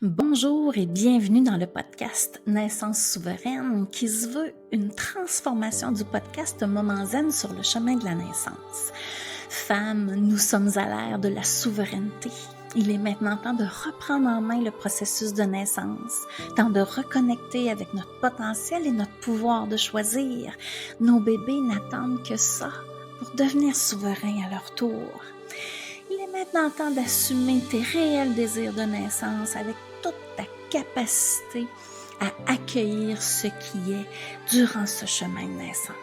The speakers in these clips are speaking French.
Bonjour et bienvenue dans le podcast Naissance souveraine qui se veut une transformation du podcast Moment Zen sur le chemin de la naissance. Femmes, nous sommes à l'ère de la souveraineté. Il est maintenant temps de reprendre en main le processus de naissance, temps de reconnecter avec notre potentiel et notre pouvoir de choisir. Nos bébés n'attendent que ça pour devenir souverains à leur tour. Il est maintenant temps d'assumer tes réels désirs de naissance avec toute ta capacité à accueillir ce qui est durant ce chemin de naissance.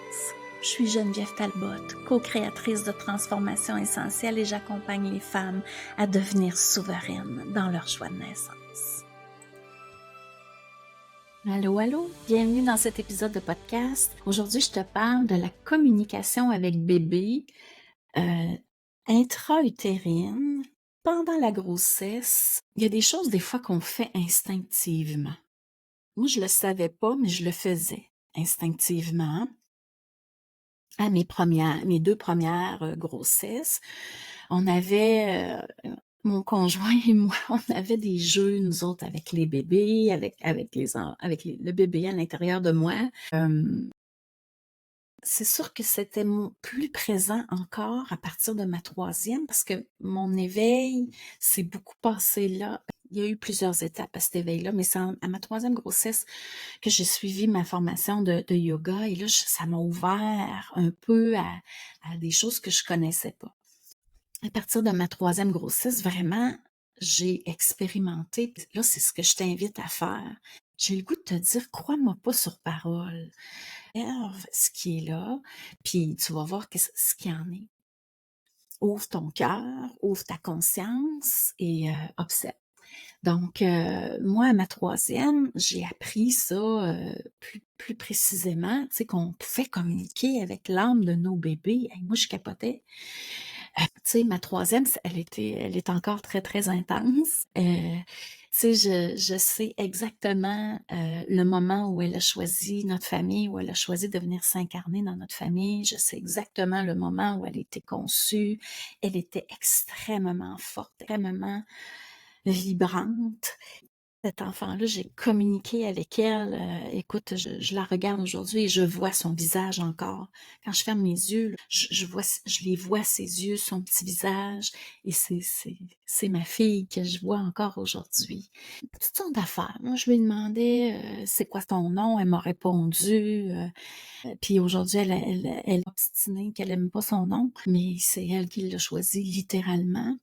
Je suis Geneviève Talbot, co-créatrice de Transformation Essentielle et j'accompagne les femmes à devenir souveraines dans leur choix de naissance. Allô, allô, bienvenue dans cet épisode de podcast. Aujourd'hui, je te parle de la communication avec bébé intra-utérine. Pendant la grossesse, il y a des choses des fois qu'on fait instinctivement. Moi, je le savais pas, mais je le faisais instinctivement. À mes 2 premières grossesses, on avait, mon conjoint et moi, on avait des jeux, nous autres, avec les bébés, avec le bébé à l'intérieur de moi. C'est sûr que c'était plus présent encore à partir de ma 3e parce que mon éveil s'est beaucoup passé là. Il y a eu plusieurs étapes à cet éveil-là, mais c'est à ma 3e grossesse que j'ai suivi ma formation de yoga et là, ça m'a ouvert un peu à des choses que je connaissais pas. À partir de ma 3e grossesse, vraiment, j'ai expérimenté. Là, c'est ce que je t'invite à faire. J'ai le goût de te dire, crois-moi pas sur parole. Observe ce qui est là, puis tu vas voir ce qu'il y en est. Ouvre ton cœur, ouvre ta conscience et observe. Donc, moi, à ma 3e, j'ai appris ça plus précisément, tu sais, qu'on pouvait communiquer avec l'âme de nos bébés. Hey, moi, je capotais. Tu sais, ma 3e, elle est encore très, très intense. Tu sais, je sais exactement le moment où elle a choisi notre famille, où elle a choisi de venir s'incarner dans notre famille. Je sais exactement le moment où elle a été conçue. Elle était extrêmement forte, extrêmement vibrante. Cet enfant-là, j'ai communiqué avec elle. Écoute, je la regarde aujourd'hui et je vois son visage encore. Quand je ferme mes yeux, là, je les vois, ses yeux, son petit visage. Et c'est ma fille que je vois encore aujourd'hui. Toutes sortes d'affaires. Moi, je lui demandais, c'est quoi ton nom? Elle m'a répondu. Puis aujourd'hui, elle est obstinée qu'elle aime pas son nom, mais c'est elle qui l'a choisi littéralement.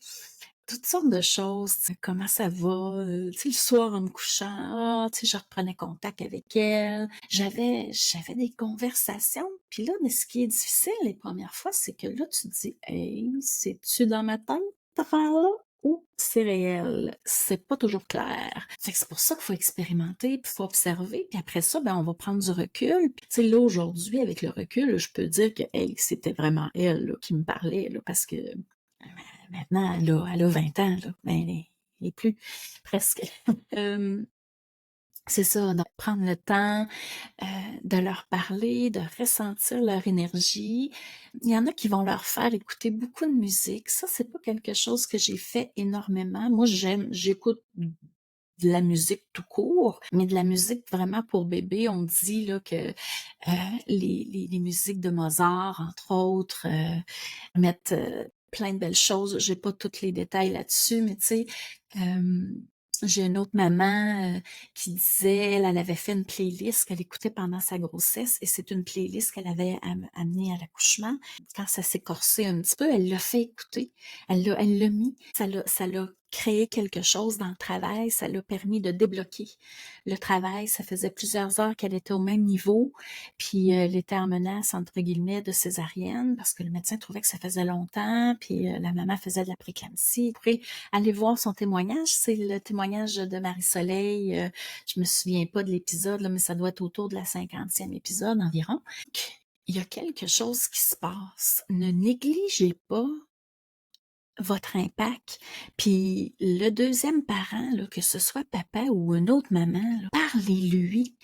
Toutes sortes de choses, tu sais, comment ça va, tu sais, le soir en me couchant, tu sais, je reprenais contact avec elle. J'avais des conversations, puis là, mais ce qui est difficile les premières fois, c'est que là, tu te dis: «Hey, c'est-tu dans ma tête, cette affaire-là, ou c'est réel?» C'est pas toujours clair. Fait que c'est pour ça qu'il faut expérimenter, puis il faut observer, puis après ça, ben, on va prendre du recul. Puis tu sais, là, aujourd'hui, avec le recul, je peux dire que, hey, c'était vraiment elle, là, qui me parlait, là, parce que maintenant, elle a 20 ans, là, ben, elle est plus, presque. C'est ça, donc prendre le temps, de leur parler, de ressentir leur énergie. Il y en a qui vont leur faire écouter beaucoup de musique. Ça, c'est pas quelque chose que j'ai fait énormément. Moi, j'écoute de la musique tout court, mais de la musique vraiment pour bébé. On dit là que, les musiques de Mozart, entre autres, mettent, plein de belles choses. J'ai pas tous les détails là-dessus, mais tu sais, j'ai une autre maman, qui disait, elle avait fait une playlist qu'elle écoutait pendant sa grossesse et c'est une playlist qu'elle avait amenée à l'accouchement. Quand ça s'est corsé un petit peu, elle l'a fait écouter. Elle l'a mis. Ça l'a créé quelque chose dans le travail. Ça l'a permis de débloquer le travail. Ça faisait plusieurs heures qu'elle était au même niveau. Puis elle était en menace, entre guillemets, de césarienne parce que le médecin trouvait que ça faisait longtemps. Puis la maman faisait de la préclampsie. Vous pourrez aller voir son témoignage. C'est le témoignage de Marie-Soleil. Je me souviens pas de l'épisode, là, mais ça doit être autour de la 50e épisode environ. Il y a quelque chose qui se passe. Ne négligez pas votre impact. Puis le deuxième parent, là, que ce soit papa ou une autre maman, là, parlez-lui.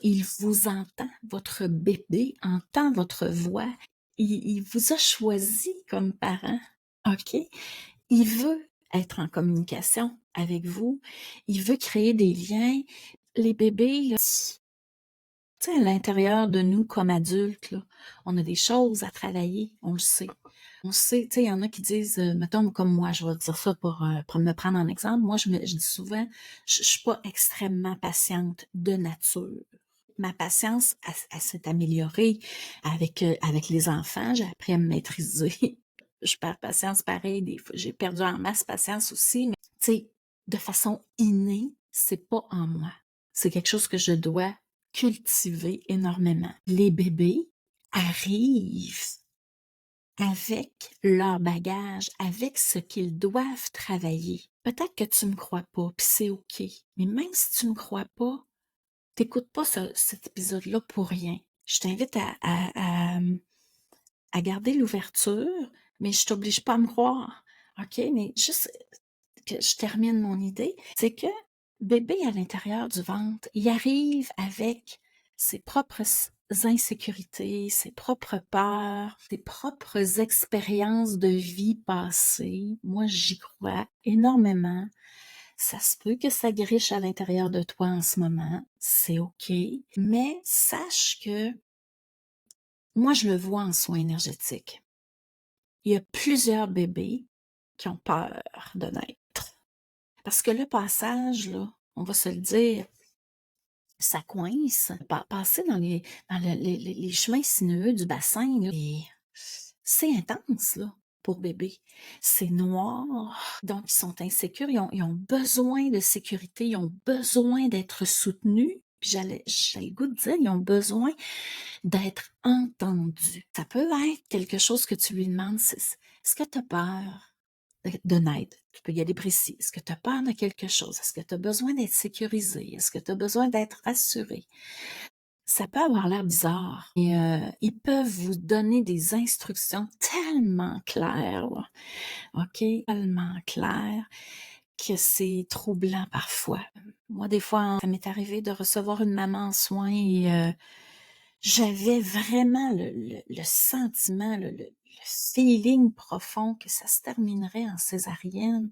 Il vous entend. Votre bébé entend votre voix. Il vous a choisi comme parent. OK? Il veut être en communication avec vous. Il veut créer des liens. Les bébés, là, tu sais, à l'intérieur de nous comme adultes, là, on a des choses à travailler, on le sait. On sait, tu sais, il y en a qui disent, mettons comme moi, je vais dire ça pour me prendre en exemple. Moi, je dis souvent, je suis pas extrêmement patiente de nature. Ma patience, elle s'est améliorée avec les enfants. J'ai appris à me maîtriser. Je perds patience pareil. Des fois, j'ai perdu en masse patience aussi. Mais, tu sais, de façon innée, c'est pas en moi. C'est quelque chose que je dois cultiver énormément. Les bébés arrivent avec leur bagage, avec ce qu'ils doivent travailler. Peut-être que tu me crois pas, puis c'est OK. Mais même si tu me crois pas, t'écoutes pas cet épisode-là pour rien. Je t'invite à garder l'ouverture, mais je t'oblige pas à me croire. OK? Mais juste que je termine mon idée, c'est que bébé à l'intérieur du ventre, il arrive avec ses propres insécurités, ses propres peurs, ses propres expériences de vie passées. Moi, j'y crois énormément. Ça se peut que ça griche à l'intérieur de toi en ce moment, c'est OK, mais sache que moi, je le vois en soins énergétiques. Il y a plusieurs bébés qui ont peur de naître. Parce que le passage, là, on va se le dire, ça coince. Passer dans les chemins sinueux du bassin, là, et c'est intense, là, pour bébé. C'est noir, donc ils sont insécures, ils ont besoin de sécurité, ils ont besoin d'être soutenus. Puis j'ai le goût de dire, ils ont besoin d'être entendus. Ça peut être quelque chose que tu lui demandes, est-ce que tu as peur de naître? Tu peux y aller précis. Est-ce que tu as peur de quelque chose? Est-ce que tu as besoin d'être sécurisé? Est-ce que tu as besoin d'être rassuré? Ça peut avoir l'air bizarre. Et ils peuvent vous donner des instructions tellement claires, là, OK? Tellement claires que c'est troublant parfois. Moi, des fois, ça m'est arrivé de recevoir une maman en soins et j'avais vraiment le sentiment, le feeling profond que ça se terminerait en césarienne.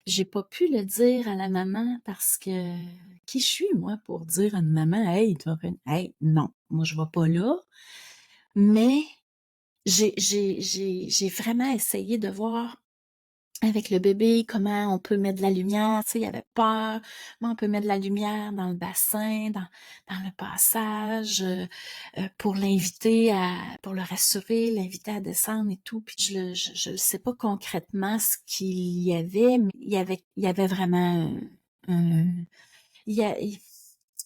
J'ai pas pu le dire à la maman parce que qui je suis, moi, pour dire à une maman, hey, hey, non, moi, je vais pas là. Mais j'ai vraiment essayé de voir avec le bébé, comment on peut mettre de la lumière, tu sais, il avait peur, comment on peut mettre de la lumière dans le bassin, dans le passage, pour pour le rassurer, l'inviter à descendre et tout. Puis je sais pas concrètement ce qu'il y avait, mais il y avait vraiment il y a,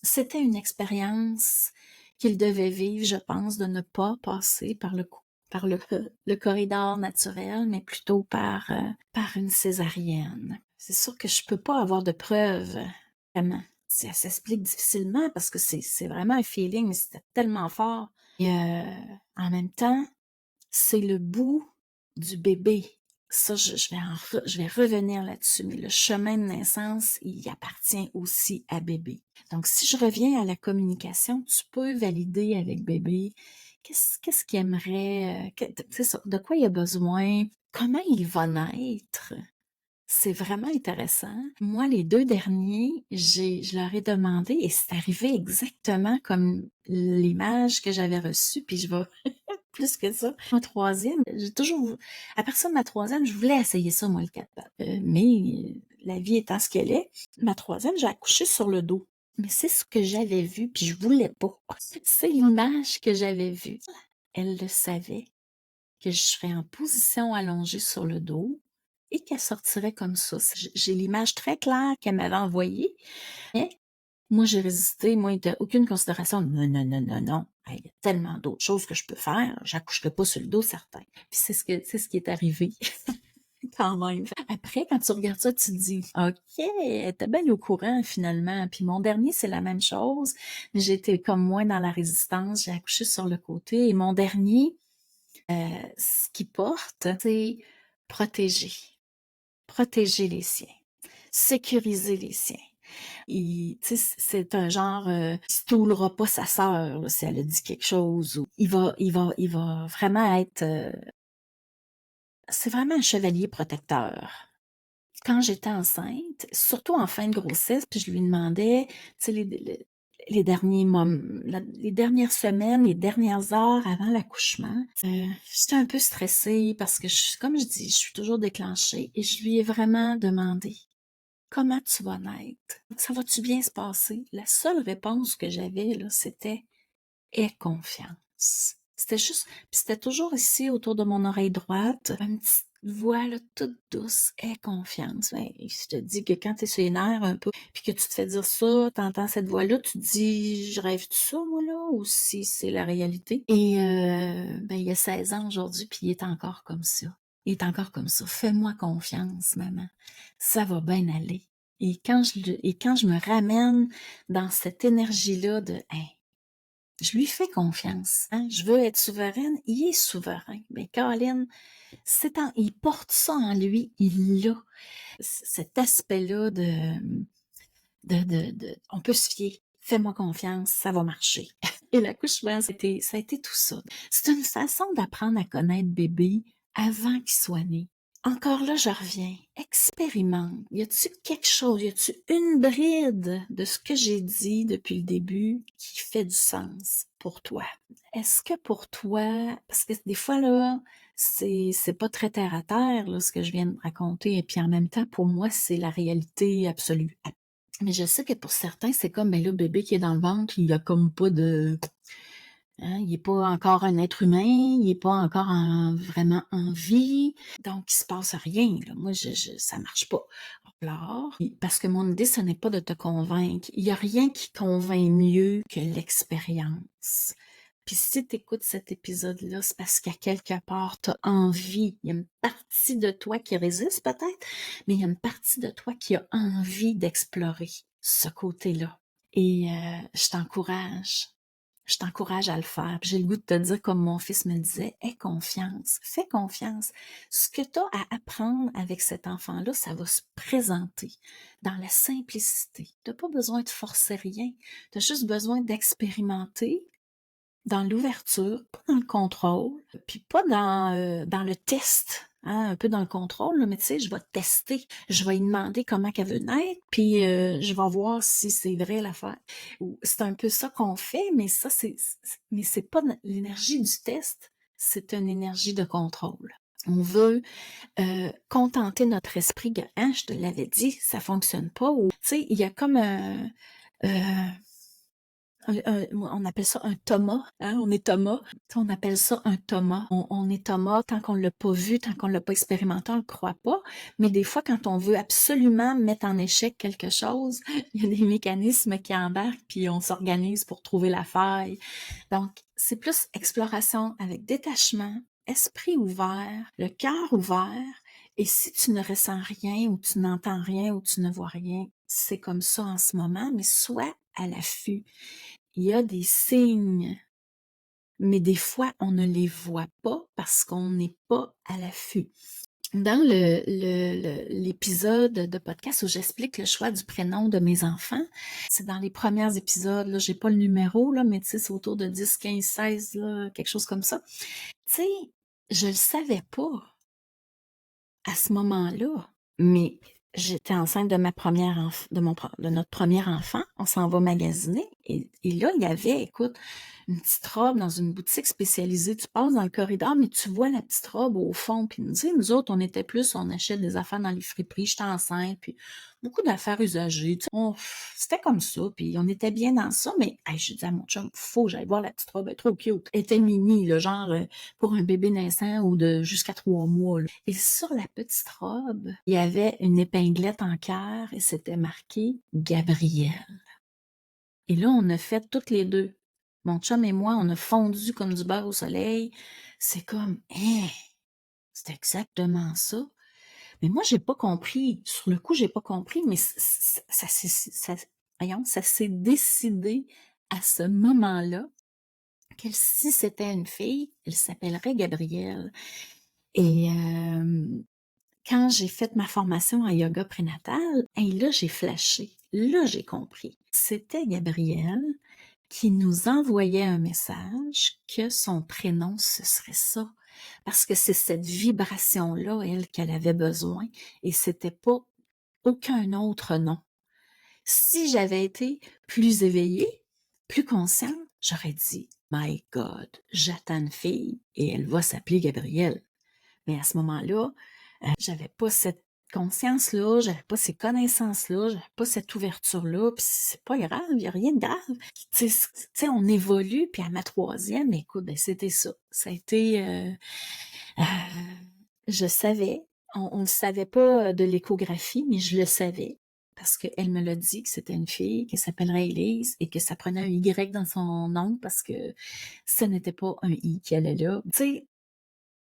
c'était une expérience qu'il devait vivre, je pense, de ne pas passer par le corridor naturel, mais plutôt par une césarienne. C'est sûr que je peux pas avoir de preuves, vraiment. Ça s'explique difficilement parce que c'est vraiment un feeling, mais c'était tellement fort. Et en même temps, c'est le bout du bébé. Ça, je vais revenir là-dessus, mais le chemin de naissance, il appartient aussi à bébé. Donc, si je reviens à la communication, tu peux valider avec bébé qu'est-ce qu'il aimerait, c'est ça, de quoi il a besoin, comment il va naître. C'est vraiment intéressant. Moi, les 2 derniers, je leur ai demandé et c'est arrivé exactement comme l'image que j'avais reçue, puis je vais plus que ça. Ma troisième, à partir de ma troisième, je voulais essayer ça, moi, le 4 pattes. Mais la vie étant ce qu'elle est, ma troisième, j'ai accouché sur le dos. Mais c'est ce que j'avais vu, puis je voulais pas. C'est l'image que j'avais vue. Elle le savait, que je serais en position allongée sur le dos et qu'elle sortirait comme ça. J'ai l'image très claire qu'elle m'avait envoyée, mais moi, j'ai résisté. Moi, il n'y a aucune considération. Non, non, non, non, non. Hey, il y a tellement d'autres choses que je peux faire. J'accoucherai pas sur le dos, certain. Puis c'est ce qui est arrivé. Quand même. Après, quand tu regardes ça, tu te dis, OK, elle était bien au courant, finalement. Puis mon dernier, c'est la même chose. J'étais comme moi dans la résistance. J'ai accouché sur le côté. Et mon dernier, ce qu'il porte, c'est protéger. Protéger les siens. Sécuriser les siens. Tu sais, c'est un genre, il stoulera pas sa sœur, là, si elle a dit quelque chose. Ou il va vraiment être, c'est vraiment un chevalier protecteur. quand j'étais enceinte, surtout en fin de grossesse, puis je lui demandais, tu sais, les les dernières semaines, les dernières heures avant l'accouchement, j'étais un peu stressée parce que, comme je dis, je suis toujours déclenchée et je lui ai vraiment demandé, comment tu vas naître? Ça va-tu bien se passer? La seule réponse que j'avais, là, c'était, aie confiance. C'était juste, puis c'était toujours ici autour de mon oreille droite, une petite voix là, toute douce, aie confiance. Ben, je te dis que quand tu es sur les nerfs un peu, puis que tu te fais dire ça, t'entends cette voix-là, tu te dis, je rêve de ça, moi, là, ou si c'est la réalité. Et ben, il y a 16 ans aujourd'hui, puis il est encore comme ça. Il est encore comme ça. Fais-moi confiance, maman. Ça va bien aller. Et quand je me ramène dans cette énergie-là de, hey, je lui fais confiance. Hein? Je veux être souveraine. Il est souverain. Mais Colin, il porte ça en lui. Il l'a. Cet aspect-là on peut se fier. Fais-moi confiance, ça va marcher. Et l'accouchement, ça a été tout ça. C'est une façon d'apprendre à connaître bébé avant qu'il soit né. Encore là, je reviens. Expérimente. Y a-tu quelque chose, y a-tu une bride de ce que j'ai dit depuis le début qui fait du sens pour toi? Est-ce que pour toi, parce que des fois, là, c'est pas très terre à terre, là, ce que je viens de raconter, et puis en même temps, pour moi, c'est la réalité absolue. Mais je sais que pour certains, c'est comme, ben là, le bébé qui est dans le ventre, il y a comme pas de... Hein, il n'est pas encore un être humain, il n'est pas encore vraiment en vie, donc il se passe rien. Là. Moi, ça marche pas. Alors, parce que mon idée, ce n'est pas de te convaincre. Il n'y a rien qui convainc mieux que l'expérience. Puis si tu écoutes cet épisode-là, c'est parce qu'à quelque part, tu as envie. Il y a une partie de toi qui résiste peut-être, mais il y a une partie de toi qui a envie d'explorer ce côté-là. Et je t'encourage. Je t'encourage à le faire. J'ai le goût de te dire, comme mon fils me disait, aie confiance, fais confiance. Ce que tu as à apprendre avec cet enfant-là, ça va se présenter dans la simplicité. Tu n'as pas besoin de forcer rien. Tu as juste besoin d'expérimenter dans l'ouverture, pas dans le contrôle, puis pas dans le test. Hein, un peu dans le contrôle, là, mais tu sais, je vais tester, je vais lui demander comment qu'elle veut naître, puis je vais voir si c'est vrai l'affaire. C'est un peu ça qu'on fait, mais ça, mais c'est pas l'énergie du test, c'est une énergie de contrôle. On veut contenter notre esprit que, hein, je te l'avais dit, ça fonctionne pas. Ou, tu sais, il y a comme on appelle ça un Thomas, hein? On est Thomas. On appelle ça un Thomas. On est Thomas tant qu'on l'a pas vu, tant qu'on l'a pas expérimenté, on le croit pas. Mais des fois, quand on veut absolument mettre en échec quelque chose, il y a des mécanismes qui embarquent, puis on s'organise pour trouver la faille. Donc, c'est plus exploration avec détachement, esprit ouvert, le cœur ouvert. Et si tu ne ressens rien, ou tu n'entends rien, ou tu ne vois rien, c'est comme ça en ce moment, mais sois à l'affût. Il y a des signes, mais des fois, on ne les voit pas parce qu'on n'est pas à l'affût. Dans l'épisode de podcast où j'explique le choix du prénom de mes enfants, c'est dans les premiers épisodes, là, j'ai pas le numéro, là, mais tu sais, c'est autour de 10, 15, 16, là, quelque chose comme ça. Tu sais, je le savais pas à ce moment-là, mais j'étais enceinte de de notre premier enfant. On s'en va magasiner. Et là, il y avait, écoute, une petite robe dans une boutique spécialisée. Tu passes dans le corridor, mais tu vois la petite robe au fond. Puis nous autres, on achète des affaires dans les friperies. J'étais enceinte, puis beaucoup d'affaires usagées. Tu sais, c'était comme ça, puis on était bien dans ça. Mais hey, je dis à mon chum, faut que j'aille voir la petite robe. Elle est trop cute. Elle était mini, le genre pour un bébé naissant ou de jusqu'à 3 mois. Là. Et sur la petite robe, il y avait une épinglette en cœur et c'était marqué Gabrielle. Et là, on a fait toutes les deux. Mon chum et moi, on a fondu comme du beurre au soleil. C'est comme, hein, c'est exactement ça. Mais moi, j'ai pas compris. Sur le coup, j'ai pas compris, mais ça s'est décidé à ce moment-là que si c'était une fille, elle s'appellerait Gabrielle. Et quand j'ai fait ma formation en yoga prénatal, et là, j'ai flashé. Là, j'ai compris. C'était Gabrielle qui nous envoyait un message que son prénom, ce serait ça. Parce que c'est cette vibration-là, elle, qu'elle avait besoin. Et c'était pas aucun autre nom. Si j'avais été plus éveillée, plus consciente, j'aurais dit « My God, j'attends une fille et elle va s'appeler Gabrielle ». Mais à ce moment-là, j'avais pas cette conscience-là, j'avais pas ces connaissances-là, j'avais pas cette ouverture-là, puis c'est pas grave, il y a rien de grave. Tu sais, on évolue, puis à ma 3e, écoute, ben c'était ça. Ça a été... je savais, on ne savait pas de l'échographie, mais je le savais. Parce qu'elle me l'a dit que c'était une fille, qu'elle s'appellerait Élise, et que ça prenait un Y dans son nom parce que ce n'était pas un I qui allait là. Tu sais,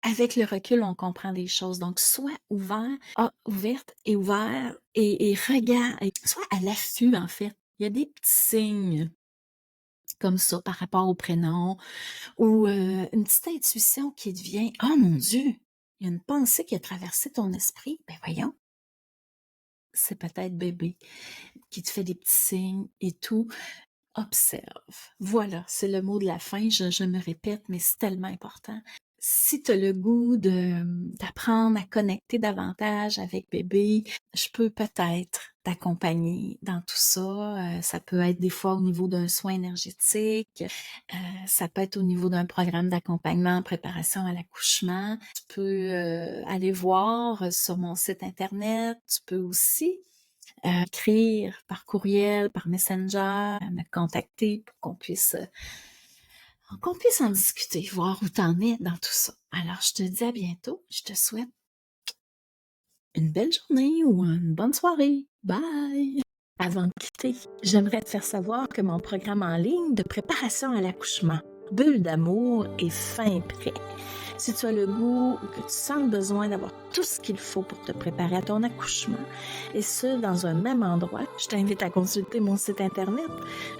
avec le recul, on comprend des choses. Donc, sois ouverte et ouvert et regarde, sois à l'affût, en fait. Il y a des petits signes comme ça par rapport au prénom ou une petite intuition qui devient « Oh mon Dieu, il y a une pensée qui a traversé ton esprit. » Ben voyons, c'est peut-être bébé qui te fait des petits signes et tout. Observe. Voilà, c'est le mot de la fin. Je me répète, mais c'est tellement important. Si tu as le goût d'apprendre à connecter davantage avec bébé, je peux peut-être t'accompagner dans tout ça. Ça peut être des fois au niveau d'un soin énergétique, ça peut être au niveau d'un programme d'accompagnement en préparation à l'accouchement. Tu peux aller voir sur mon site internet. Tu peux aussi écrire par courriel, par Messenger, me contacter pour qu'on puisse en discuter, voir où t'en es dans tout ça. Alors, je te dis à bientôt. Je te souhaite une belle journée ou une bonne soirée. Bye! Avant de quitter, j'aimerais te faire savoir que mon programme en ligne de préparation à l'accouchement, Bulle d'amour, est fin prêt. Si tu as le goût ou que tu sens le besoin d'avoir tout ce qu'il faut pour te préparer à ton accouchement, et ce, dans un même endroit, je t'invite à consulter mon site internet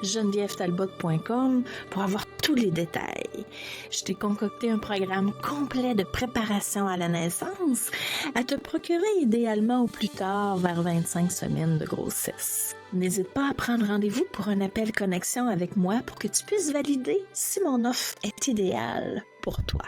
genevièvetalbot.com pour avoir tous les détails. Je t'ai concocté un programme complet de préparation à la naissance à te procurer idéalement au plus tard vers 25 semaines de grossesse. N'hésite pas à prendre rendez-vous pour un appel connexion avec moi pour que tu puisses valider si mon offre est idéale pour toi.